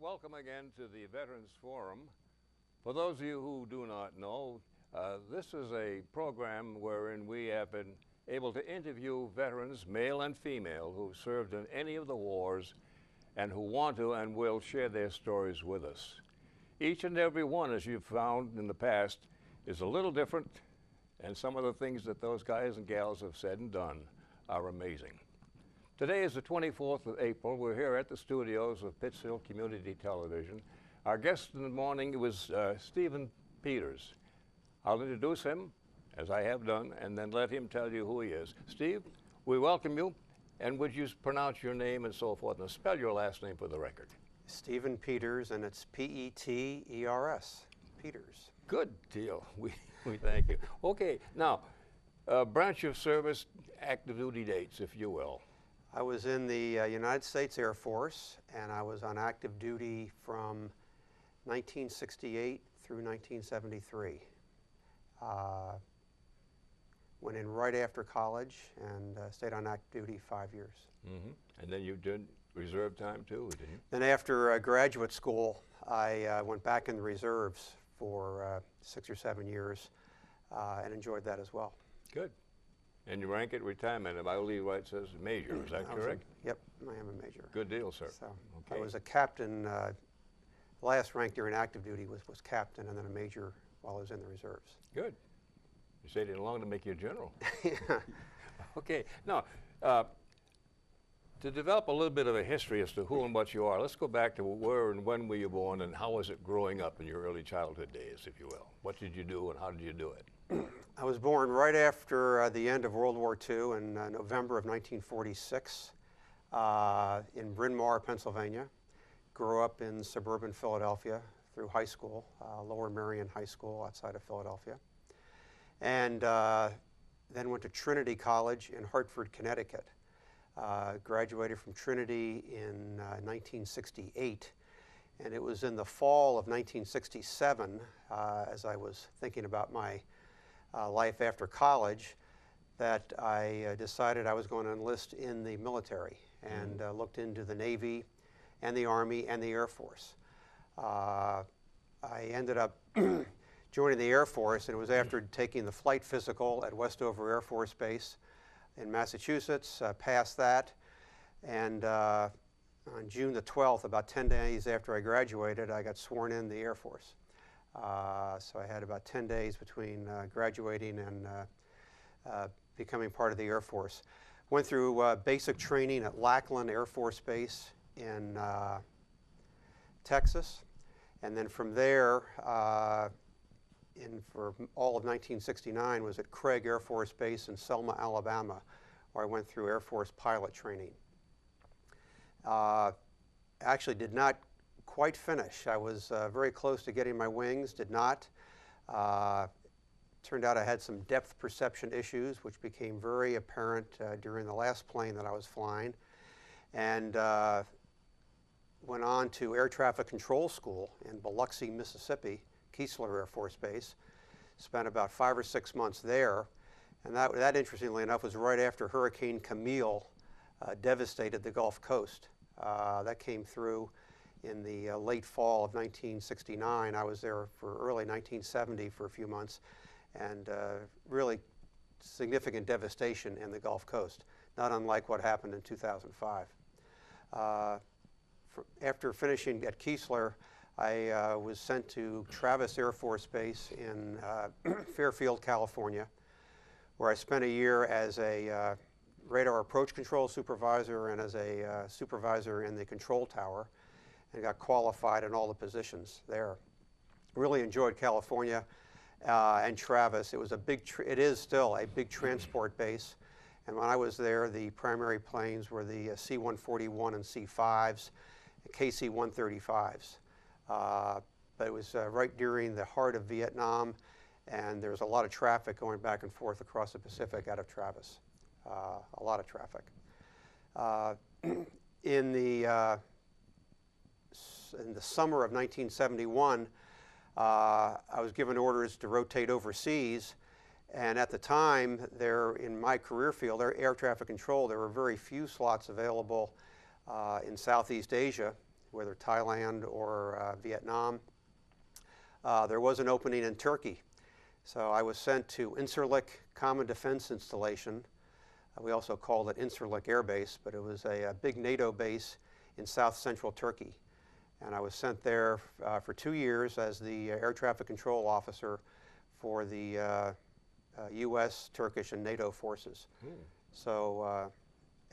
Welcome again to the Veterans Forum. For those of you who do not know, this is a program wherein we have been able to interview veterans, male and female, who served in any of the wars and who want to and will share their stories with us. Each and every one, as you've found in the past, is a little different, and some of the things that those guys and gals have said and done are amazing. Today is the 24th of April. We're here at the studios of Pittsfield Community Television. Our guest in the morning was Stephen Peters. I'll introduce him, as I have done, and then let him tell you who he is. Steve, we welcome you, and would you pronounce your name and so forth, and spell your last name for the record? Stephen Peters, and it's P-E-T-E-R-S, Peters. Good deal. We thank you. Okay, now, branch of service, active duty dates, if you will. I was in the United States Air Force, and I was on active duty from 1968 through 1973. Went in right after college and stayed on active duty 5 years. Mm-hmm. And then you did reserve time too, didn't you? Then after graduate school, I went back in the reserves for 6 or 7 years and enjoyed that as well. Good. And your rank at retirement, I believe it says major, is that correct? Yep, I am a major. Good deal, sir. So okay. I was a captain. Last rank during active duty was captain, and then a major while I was in the reserves. Good. You stayed in long to make you a general. Yeah. Okay. Now, to develop a little bit of a history as to who and what you are, let's go back to where and when were you born, and how was it growing up in your early childhood days, if you will? What did you do, and how did you do it? I was born right after the end of World War II in November of 1946 in Bryn Mawr, Pennsylvania. Grew up in suburban Philadelphia through high school, Lower Merion High School outside of Philadelphia. And then went to Trinity College in Hartford, Connecticut. Graduated from Trinity in 1968. And it was in the fall of 1967, as I was thinking about my life after college, that I decided I was going to enlist in the military, and looked into the Navy and the Army and the Air Force. I ended up joining the Air Force, and it was after taking the flight physical at Westover Air Force Base in Massachusetts, passed that, and on June the 12th, about 10 days after I graduated, I got sworn in the Air Force. So I had about 10 days between graduating and becoming part of the Air Force. Went through basic training at Lackland Air Force Base in Texas, and then from there, for all of 1969, was at Craig Air Force Base in Selma, Alabama, where I went through Air Force pilot training. Actually did not quite finish. I was very close to getting my wings, did not. Turned out I had some depth perception issues, which became very apparent during the last plane that I was flying, and went on to Air Traffic Control School in Biloxi, Mississippi, Keesler Air Force Base. Spent about 5 or 6 months there, and that interestingly enough, was right after Hurricane Camille devastated the Gulf Coast. That came through in the late fall of 1969. I was there for early 1970 for a few months, and really significant devastation in the Gulf Coast, not unlike what happened in 2005. After finishing at Keesler, I was sent to Travis Air Force Base in Fairfield, California, where I spent a year as a radar approach control supervisor and as a supervisor in the control tower, and got qualified in all the positions there. Really enjoyed California and Travis. It was it is still a big transport base, and when I was there, the primary planes were the C-141 and C-5s, KC-135s. But it was right during the heart of Vietnam, and there was a lot of traffic going back and forth across the Pacific out of Travis. A lot of traffic. In the summer of 1971, I was given orders to rotate overseas, and at the time, in my career field, air traffic control, there were very few slots available in Southeast Asia, whether Thailand or Vietnam. There was an opening in Turkey. So I was sent to Incirlik Common Defense Installation. We also called it Incirlik Air Base, but it was a big NATO base in south-central Turkey. And I was sent there for 2 years as the air traffic control officer for the U.S., Turkish, and NATO forces. So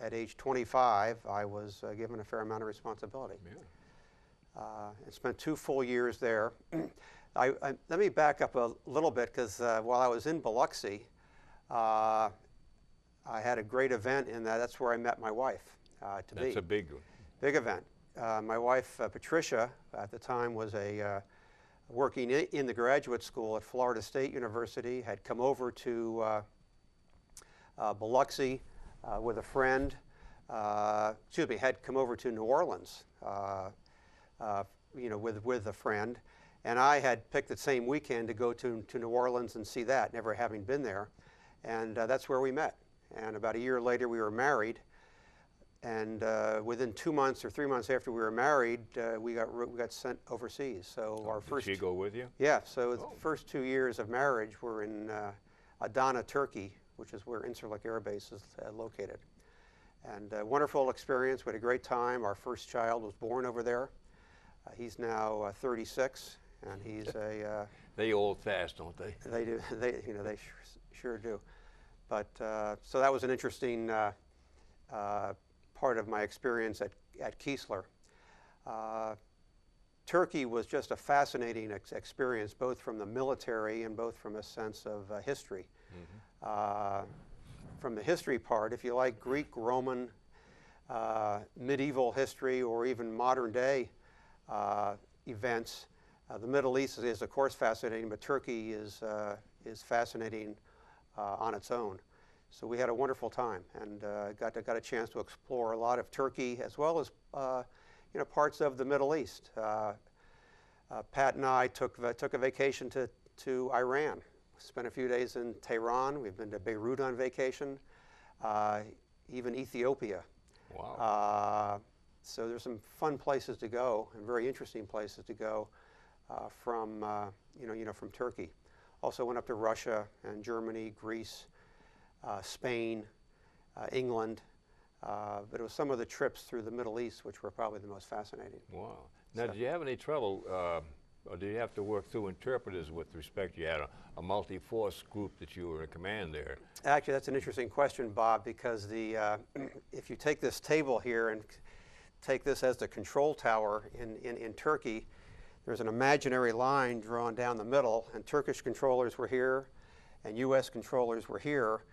at age 25, I was given a fair amount of responsibility. And spent 2 full years there. Let me back up a little bit, because while I was in Biloxi, I had a great event in that. That's where I met my wife. That's a big one. Big event. My wife, Patricia, at the time was working in the graduate school at Florida State University, had come over to Biloxi with a friend. Had come over to New Orleans, with a friend. And I had picked the same weekend to go to New Orleans and see that, never having been there. And that's where we met. And about a year later, we were married. And within 2 months or 3 months after we were married, we got sent overseas. So our first. Did she go with you? Yeah. So the first 2 years of marriage were in Adana, Turkey, which is where Incirlik Air Base is located. And a wonderful experience. We had a great time. Our first child was born over there. He's now 36, and he's a. They old fast, don't they? They do. They sure do. But so that was an interesting part of my experience at Keesler. Turkey was just a fascinating experience, both from the military and both from a sense of history. From the history part, if you like Greek, Roman, medieval history, or even modern day events, the Middle East is of course fascinating, but Turkey is fascinating on its own. So we had a wonderful time, and got a chance to explore a lot of Turkey as well as parts of the Middle East. Pat and I took a vacation to Iran. Spent a few days in Tehran. We've been to Beirut on vacation, even Ethiopia. Wow. So there's some fun places to go and very interesting places to go from Turkey. Also went up to Russia and Germany, Greece, Spain, England, but it was some of the trips through the Middle East which were probably the most fascinating. Wow. Now, did you have any trouble, or did you have to work through interpreters with respect? You had a multi-force group that you were in command there. Actually, that's an interesting question, Bob, because if you take this table here and take this as the control tower in Turkey, there's an imaginary line drawn down the middle, and Turkish controllers were here, and U.S. controllers were here,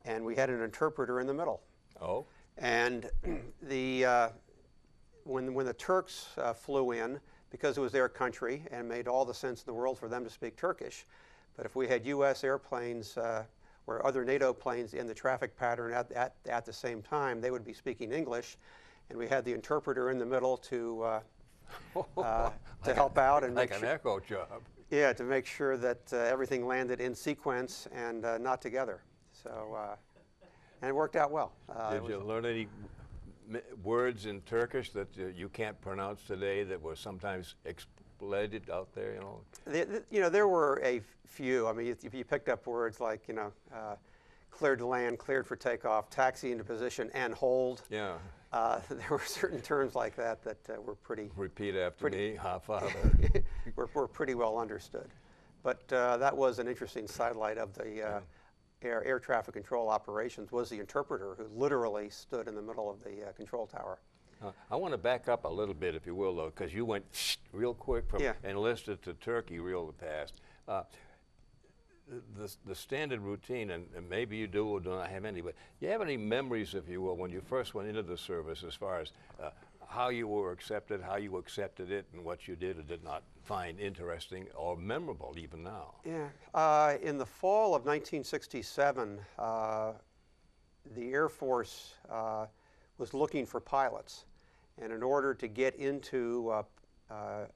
and we had an interpreter in the middle. Oh. And when the Turks flew in, because it was their country and made all the sense in the world for them to speak Turkish, but if we had U.S. airplanes or other NATO planes in the traffic pattern at the same time, they would be speaking English, and we had the interpreter in the middle to help out and like an echo job. Yeah, to make sure that everything landed in sequence and not together. So, and it worked out well. Did you learn any words in Turkish that you can't pronounce today that were sometimes exploited out there? There were a few. I mean, if you picked up words like cleared to land, cleared for takeoff, taxi into position, and hold. Yeah. There were certain terms like that were pretty. Repeat after me, Father. were pretty well understood, but that was an interesting sidelight of the air traffic control operations. Was the interpreter who literally stood in the middle of the control tower. I want to back up a little bit, if you will, though, because you went real quick from enlisted to Turkey real fast. The standard routine, and maybe you do or do not have any, but do you have any memories, if you will, when you first went into the service as far as how you were accepted, how you accepted it, and what you did or did not find interesting or memorable even now? Yeah. In the fall of 1967, the Air Force was looking for pilots. And in order to get into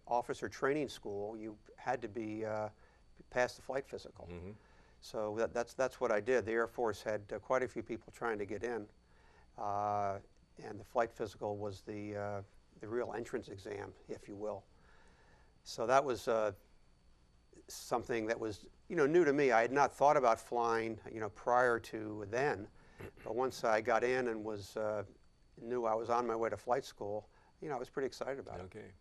officer training school, you had to be past the flight physical. Mm-hmm. So that's what I did. The Air Force had quite a few people trying to get in, and the flight physical was the real entrance exam, if you will. So that was something that was, new to me. I had not thought about flying, prior to then, but once I got in and knew I was on my way to flight school, I was pretty excited about it. Okay.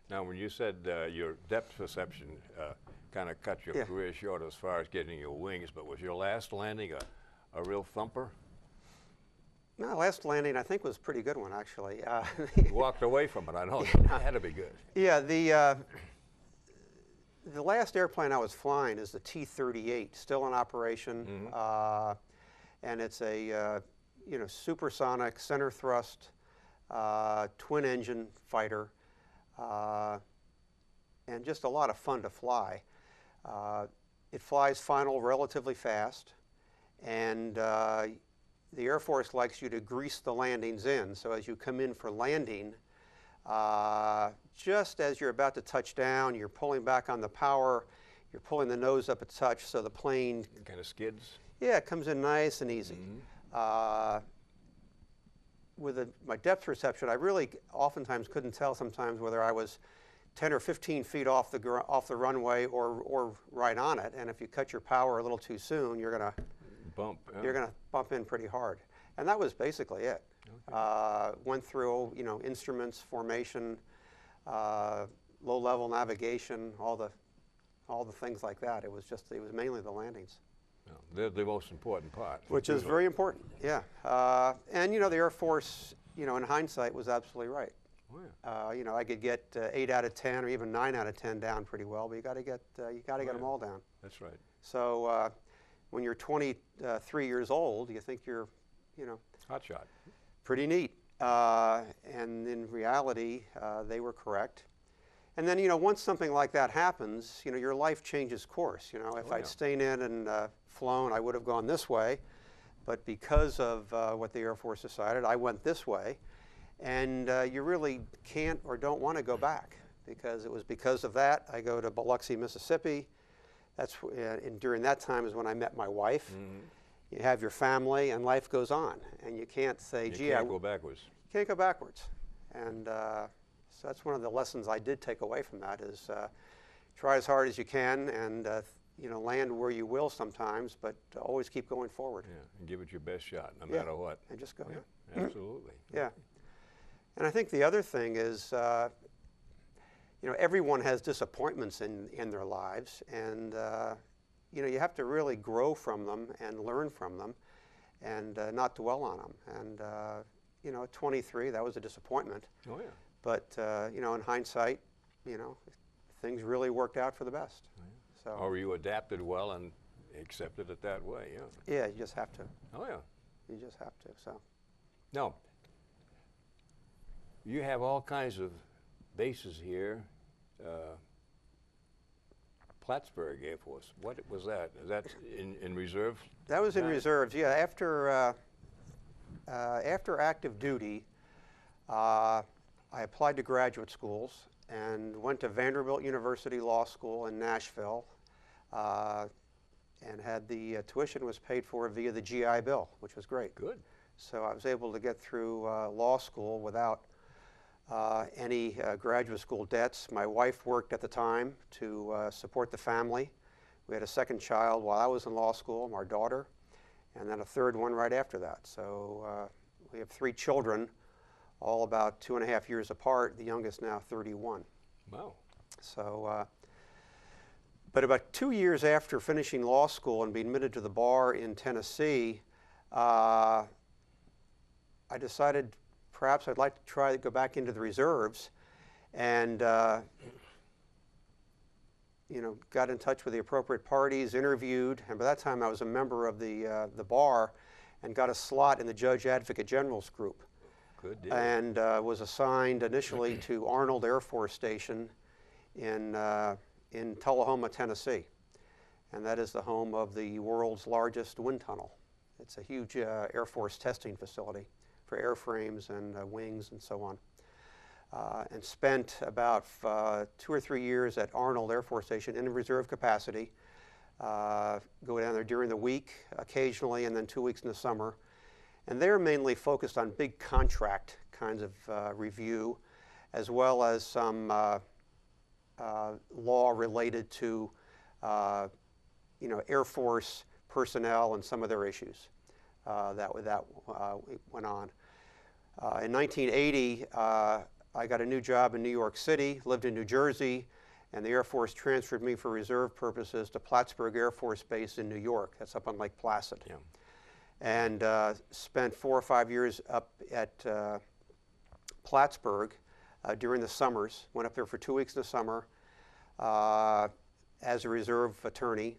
Now, when you said your depth perception kind of cut your career short as far as getting your wings, but was your last landing a real thumper? No, last landing I think was a pretty good one, actually. You walked away from it, I know. It had to be good. Yeah, the last airplane I was flying is the T38, still in operation, and it's a supersonic center thrust twin engine fighter, and just a lot of fun to fly. It flies final relatively fast, and the Air Force likes you to grease the landings in. So as you come in for landing, just as you're about to touch down, you're pulling back on the power, you're pulling the nose up a touch so the plane kind of skids? Yeah, it comes in nice and easy. With my depth perception, I really oftentimes couldn't tell sometimes whether I was 10 or 15 feet off the runway or right on it. And if you cut your power a little too soon, you're going to You're going to bump in pretty hard. And that was basically it. Okay. Went through, instruments, formation, low-level navigation, all the things like that. It was mainly the landings. Well, they're the most important part. Which is very important, yeah. And the Air Force, in hindsight, was absolutely right. Oh, yeah. I could get 8 out of 10 or even 9 out of 10 down pretty well, but you got to get them all down. That's right. So when you're 23 years old, you think you're, hot shot. Pretty neat. And in reality, they were correct. And then, once something like that happens, your life changes course. If I'd stayed in and flown, I would have gone this way. But because of what the Air Force decided, I went this way. And you really can't or don't want to go back, because it was because of that I go to Biloxi, Mississippi. And during that time is when I met my wife. You have your family, and life goes on. And you can't say, gee, you can't go backwards. You can't go backwards. And so that's one of the lessons I did take away from that is try as hard as you can and land where you will sometimes, but always keep going forward. Yeah, and give it your best shot, no matter what. And just go. Yeah, absolutely. Yeah. And I think the other thing is, everyone has disappointments in their lives, and you have to really grow from them and learn from them, and not dwell on them. And at 23, that was a disappointment. Oh yeah. But in hindsight, things really worked out for the best. Oh, yeah. So. Or you adapted well and accepted it that way. Yeah. Yeah, you just have to. Oh yeah. You just have to. So. Now, you have all kinds of bases here. Plattsburgh Air Force. What was that? Is that in reserve? That was in reserves. Yeah. After active duty, I applied to graduate schools and went to Vanderbilt University Law School in Nashville, and had the tuition was paid for via the GI Bill, which was great. Good. So I was able to get through law school without any graduate school debts. My wife worked at the time to support the family. We had a second child while I was in law school, our daughter, and then a third one right after that. So we have 3 children, all about 2.5 years apart, the youngest now 31. Wow. So, but about 2 years after finishing law school and being admitted to the bar in Tennessee, I decided perhaps I'd like to try to go back into the reserves, and got in touch with the appropriate parties, interviewed, and by that time I was a member of the bar and got a slot in the Judge Advocate General's group. Good deal. And was assigned initially to Arnold Air Force Station in Tullahoma, Tennessee. And that is the home of the world's largest wind tunnel. It's a huge Air Force testing facility for airframes and wings and so on. And spent about 2 or 3 years at Arnold Air Force Station in reserve capacity. Go down there during the week occasionally, and then 2 weeks in the summer. And they're mainly focused on big contract kinds of review, as well as some law related to Air Force personnel and some of their issues that went on. In 1980, I got a new job in New York City, lived in New Jersey, and the Air Force transferred me for reserve purposes to Plattsburgh Air Force Base in New York. That's up on Lake Placid. Yeah. And spent 4 or 5 years up at Plattsburgh during the summers. Went up there for 2 weeks in the summer as a reserve attorney,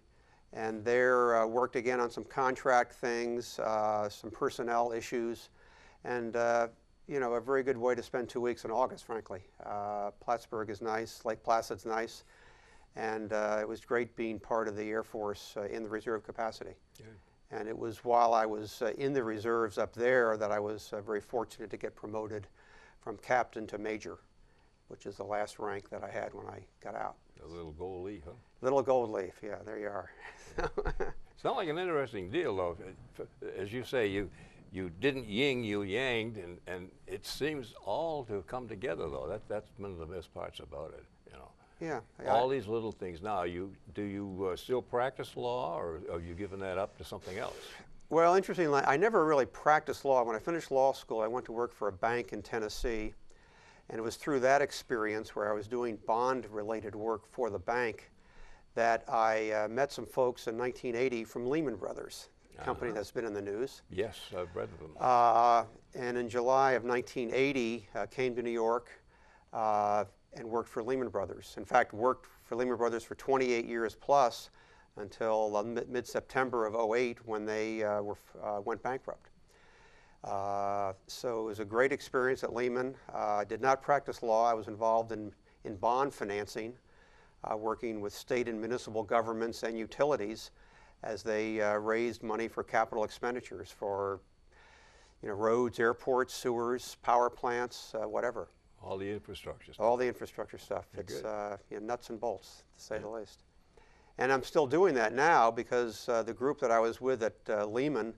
and there worked again on some contract things, some personnel issues, and a very good way to spend 2 weeks in August, frankly. Plattsburgh is nice, Lake Placid's nice, and it was great being part of the Air Force in the reserve capacity. Yeah. And it was while I was in the reserves up there that I was very fortunate to get promoted from captain to major, which is the last rank that I had when I got out. A little gold leaf, huh? Little gold leaf, yeah, there you are. Sounds like an interesting deal, though. As you say, you didn't yin, you yanged, and it seems all to come together, though. That's one of the best parts about it, Yeah. All these little things. Now, do you still practice law, or are you giving that up to something else? Well, interestingly, I never really practiced law. When I finished law school, I went to work for a bank in Tennessee, and it was through that experience where I was doing bond-related work for the bank that I met some folks in 1980 from Lehman Brothers, a company that's been in the news. Yes, I've read of them. And in July of 1980, came to New York and worked for Lehman Brothers. In fact, worked for Lehman Brothers for 28 years plus until mid-September of '08 when they went bankrupt. So it was a great experience at Lehman. I did not practice law. I was involved in bond financing, working with state and municipal governments and utilities as they raised money for capital expenditures for roads, airports, sewers, power plants, whatever. All the infrastructure stuff. All the infrastructure stuff. It's nuts and bolts, to say the least. And I'm still doing that now because the group that I was with at Lehman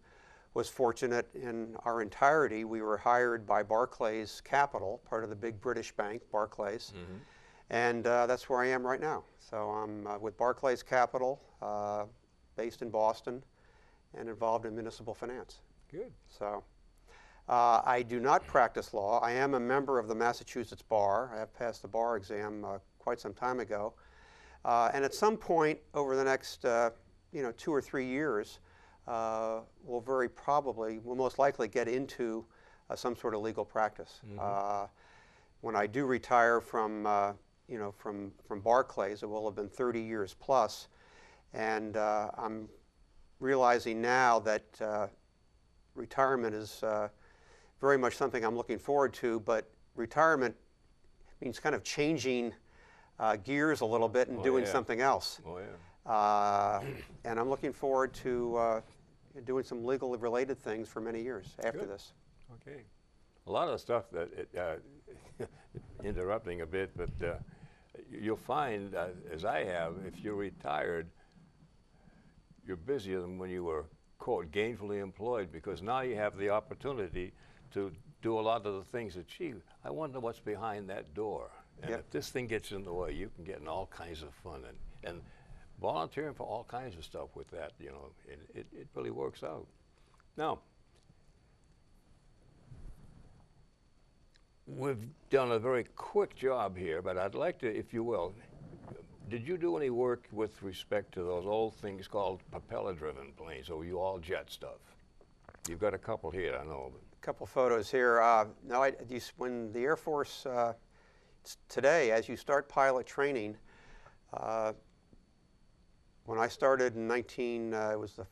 was fortunate in our entirety. We were hired by Barclays Capital, part of the big British bank, Barclays. Mm-hmm. And that's where I am right now. So I'm with Barclays Capital, based in Boston, and involved in municipal finance. Good. So I do not practice law. I am a member of the Massachusetts Bar. I have passed the bar exam quite some time ago. And at some point over the next 2 or 3 years, we'll most likely get into some sort of legal practice. Mm-hmm. When I do retire from Barclays, it will have been 30 years plus, and I'm realizing now that retirement is very much something I'm looking forward to, but retirement means kind of changing gears a little bit and doing something else. Oh, yeah. And I'm looking forward to doing some legal related things for many years after this. Okay. A lot of the stuff that, interrupting a bit, but you'll find, as I have, if you're retired, you're busier than when you were, quote, gainfully employed, because now you have the opportunity to do a lot of the things that I wonder what's behind that door. And if this thing gets in the way, you can get in all kinds of fun and volunteering for all kinds of stuff with that, it really works out. Now, we've done a very quick job here, but I'd like to, if you will, did you do any work with respect to those old things called propeller-driven planes, or were you all jet stuff? You've got a couple here, I know. A couple photos here. No, when the Air Force, today, as you start pilot training, when I started in it was the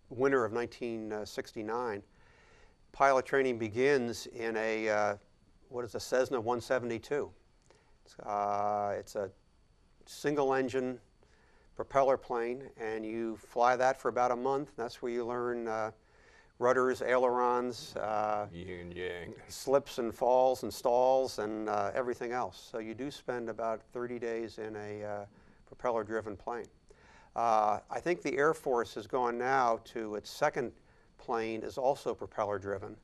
winter of 1969, pilot training begins in a Cessna 172. It's a single-engine propeller plane, and you fly that for about a month. That's where you learn rudders, ailerons, yin and yang, slips and falls and stalls, and everything else. So you do spend about 30 days in a propeller-driven plane. I think the Air Force has gone now to its second plane is also propeller-driven,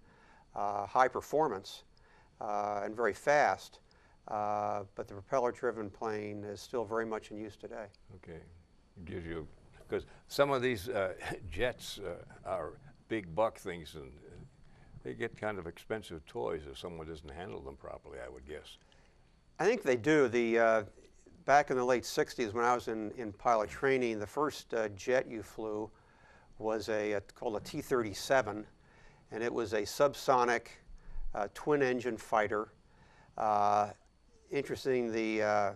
high performance. and very fast, but the propeller-driven plane is still very much in use today. Okay, it gives you, because some of these jets are big buck things, and they get kind of expensive toys if someone doesn't handle them properly, I would guess. I think they do. Back in the late 60s when I was in pilot training, the first jet you flew was called a T38, and it was a subsonic twin-engine fighter. Interesting, the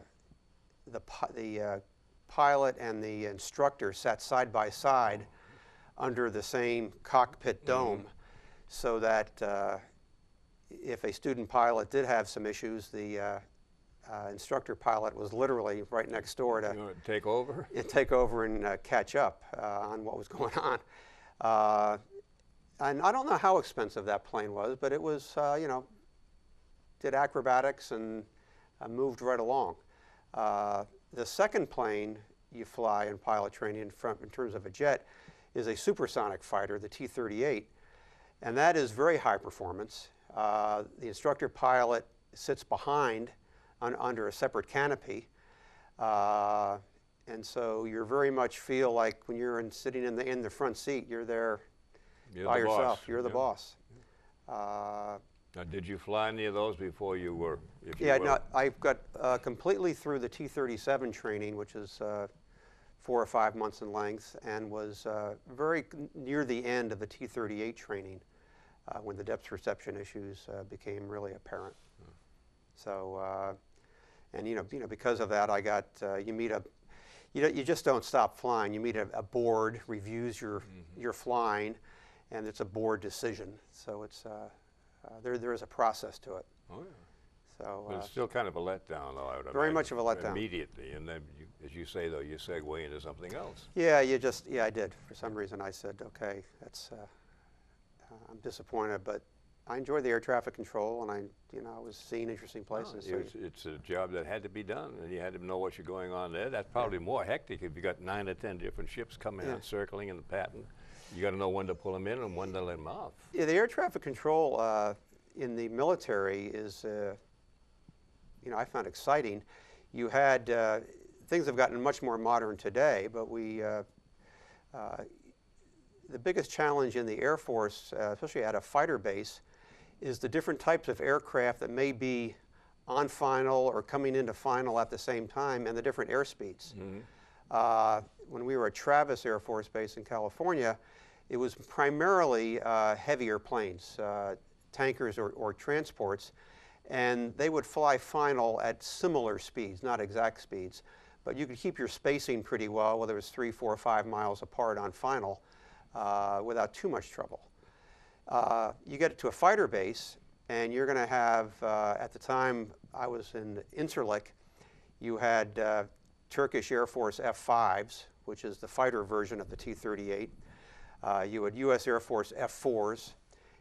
pilot and the instructor sat side by side under the same cockpit dome, so that if a student pilot did have some issues, the instructor pilot was literally right next door to take over and catch up on what was going on. And I don't know how expensive that plane was, but it was, you know, did acrobatics and moved right along. The second plane you fly in pilot training in terms of a jet is a supersonic fighter, the T38, and that is very high performance. The instructor pilot sits behind under a separate canopy, and so you very much feel like when you're sitting in the front seat, you're there by yourself. You're the boss. Now, did you fly any of those before you were? No, I've got completely through the T37 training, which is 4 or 5 months in length, and was very near the end of the T38 training when the depth perception issues became really apparent. So, and you know, because of that, I got you just don't stop flying. You meet a board, reviews your flying, and it's a board decision. So it's there is a process to it. Oh yeah. So but it's still kind of a letdown, though. I would very imagine, much of a letdown. Immediately, and then, as you say, though, you segue into something else. Yeah, I did. For some reason, I said, okay, that's. I'm disappointed, but I enjoyed the air traffic control, and I was seeing interesting places. No, it's a job that had to be done, and you had to know what's going on there. That's probably more hectic if you got 9 or 10 different ships coming out, circling in the pattern. You got to know when to pull them in and when to let them off. Yeah, the air traffic control in the military is, I found exciting. You had things have gotten much more modern today, but the biggest challenge in the Air Force, especially at a fighter base, is the different types of aircraft that may be on final or coming into final at the same time, and the different airspeeds. When we were at Travis Air Force Base in California, it was primarily heavier planes, tankers or transports, and they would fly final at similar speeds, not exact speeds, but you could keep your spacing pretty well, whether it was 3, 4, 5 miles apart on final, without too much trouble. You get to a fighter base, and you're going to have, at the time I was in Incirlik, you had Turkish Air Force F-5s, which is the fighter version of the T-38. You had U.S. Air Force F-4s.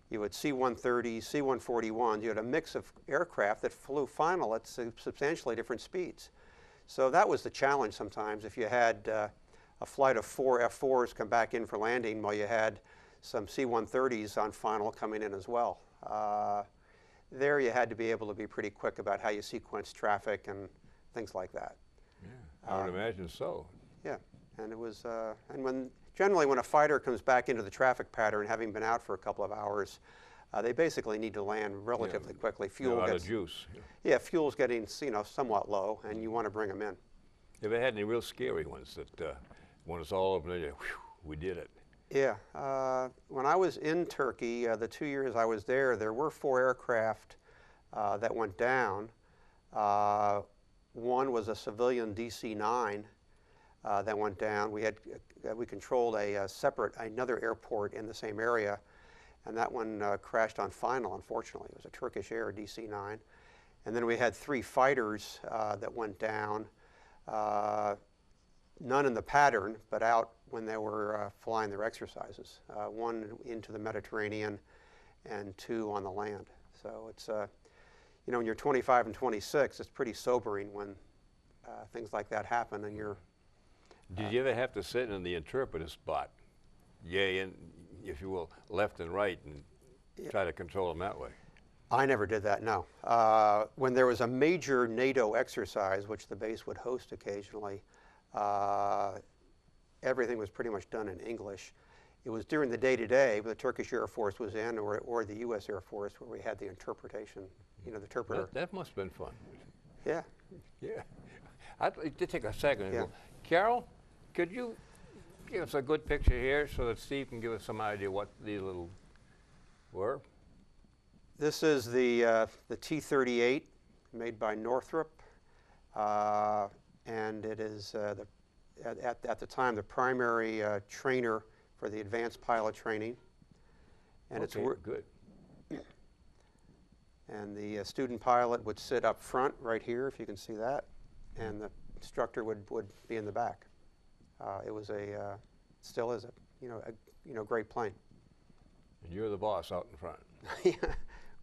You had C-130s, C-141s. You had a mix of aircraft that flew final at substantially different speeds. So that was the challenge sometimes. If you had a flight of 4 F-4s come back in for landing while you had some C-130s on final coming in as well. There you had to be able to be pretty quick about how you sequence traffic and things like that. Yeah, I would imagine so. Yeah, and it was, and generally when a fighter comes back into the traffic pattern, having been out for a couple of hours, they basically need to land relatively quickly. Fuel out gets, of juice. Yeah, fuel's getting somewhat low, and you want to bring them in. Have you had any real scary ones that when it's all open, whew, we did it? Yeah, when I was in Turkey, the 2 years I was there were 4 aircraft that went down. One was a civilian DC-9 that went down. We controlled another airport in the same area, and that one crashed on final, unfortunately. It was a Turkish Air DC-9. And then we had 3 fighters that went down, none in the pattern, but out when they were flying their exercises. 1 into the Mediterranean and 2 on the land. So it's, when you're 25 and 26, it's pretty sobering when things like that happen and you're... Did you ever have to sit in the interpreter spot, and, if you will, left and right, and try to control them that way? I never did that, no. When there was a major NATO exercise, which the base would host occasionally, everything was pretty much done in English. It was during the day-to-day, where the Turkish Air Force was in, or the U.S. Air Force, where we had the interpretation, you know, the interpreter. That must have been fun. Yeah. Yeah. I'd like to take a second. Yeah. Carol, could you give us a good picture here so that Steve can give us some idea what these little were? This is the T38 made by Northrop, and it is at the time the primary trainer for the advanced pilot training. And okay, it's good. And the student pilot would sit up front right here, if you can see that, and the instructor would be in the back. It was still is a great plane. And you're the boss out in front.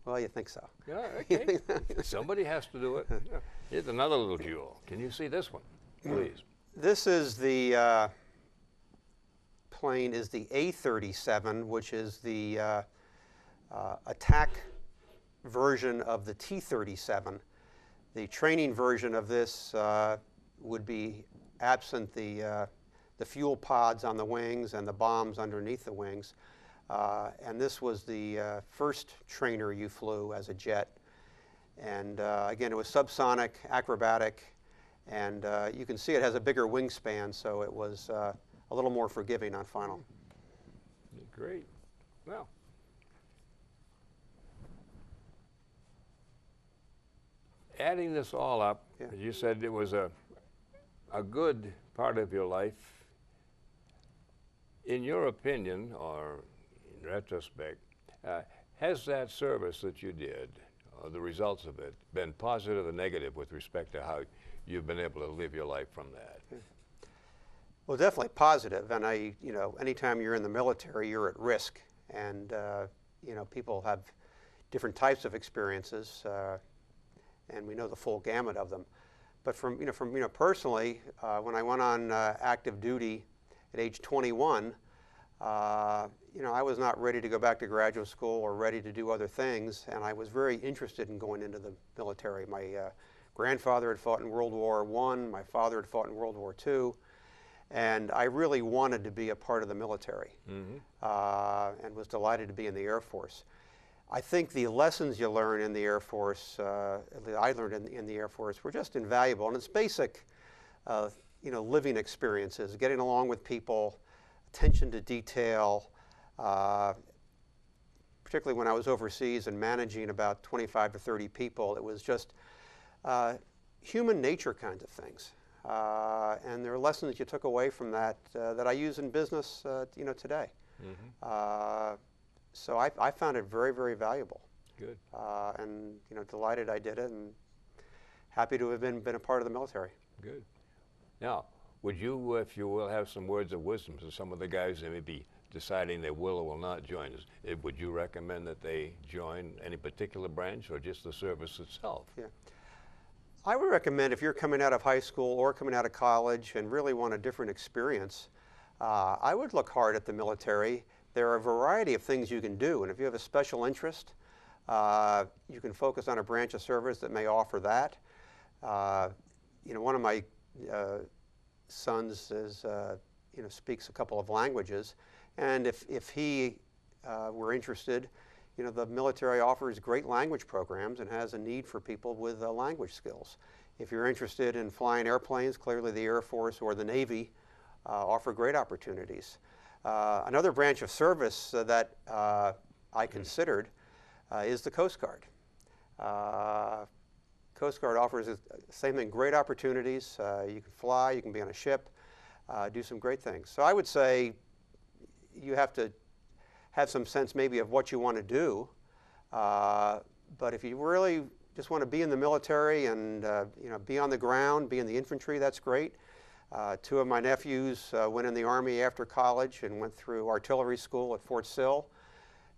Well, you think so. Yeah, okay. Somebody has to do it. Here's another little jewel. Can you see this one, please? This is the plane is the A37, which is the attack version of the T37. The training version of this would be absent the fuel pods on the wings and the bombs underneath the wings. And this was the first trainer you flew as a jet. And again, it was subsonic, acrobatic, and you can see it has a bigger wingspan, so it was a little more forgiving on final. Great. Well, adding this all up, Yeah. you said it was a good part of your life. In your opinion, or in retrospect, has that service that you did, or the results of it, been positive or negative with respect to how you've been able to live your life from that? Well, definitely positive. And anytime you're in the military, you're at risk, and people have different types of experiences, and we know the full gamut of them. But from personally, when I went on active duty at age 21, I was not ready to go back to graduate school or ready to do other things, and I was very interested in going into the military. My grandfather had fought in World War I, my father had fought in World War II, and I really wanted to be a part of the military, and was delighted to be in the Air Force. I think the lessons you learn in the Air Force, at least I learned in the Air Force, were just invaluable, and it's basic living experiences, getting along with people, attention to detail, particularly when I was overseas and managing about 25 to 30 people. It was just human nature kinds of things. And there are lessons you took away from that that I use in business today. So I found it very, very valuable. Good. And delighted I did it, and happy to have been a part of the military. Good. Now, would you, if you will, have some words of wisdom to some of the guys that may be deciding they will or will not join us? Would you recommend that they join any particular branch or just the service itself? Yeah. I would recommend, if you're coming out of high school or coming out of college and really want a different experience, I would look hard at the military. There are a variety of things you can do, and if you have a special interest, you can focus on a branch of service that may offer that. One of my sons speaks a couple of languages, and if he were interested, the military offers great language programs and has a need for people with language skills. If you're interested in flying airplanes, clearly the Air Force or the Navy offer great opportunities. Another branch of service that I considered is the Coast Guard. Coast Guard offers the same thing, great opportunities. You can fly, you can be on a ship, do some great things. So I would say you have to have some sense maybe of what you want to do, but if you really just want to be in the military and be on the ground, be in the infantry, that's great. Two of my nephews went in the Army after college and went through artillery school at Fort Sill,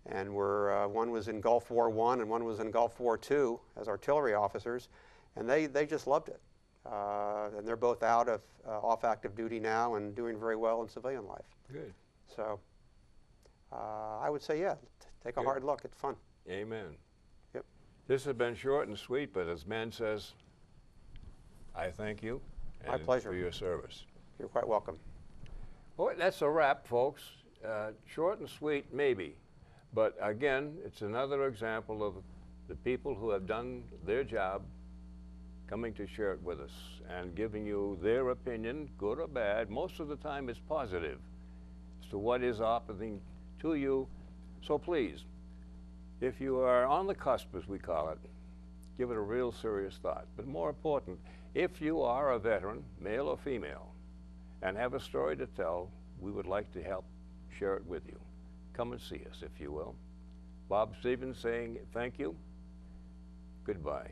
and one was in Gulf War I and one was in Gulf War II as artillery officers, and they just loved it. And they're both off active duty now and doing very well in civilian life. Good. So I would say, yeah, take a hard look. It's fun. Amen. Yep. This has been short and sweet, but as man says, I thank you My pleasure. for your service. You're quite welcome. Well, that's a wrap, folks. Short and sweet, maybe. But again, it's another example of the people who have done their job coming to share it with us and giving you their opinion, good or bad. Most of the time it's positive as to what is happening to you. So please, if you are on the cusp, as we call it, give it a real serious thought. But more important, if you are a veteran, male or female, and have a story to tell, we would like to help share it with you. Come and see us, if you will. Bob Stevens saying thank you. Goodbye.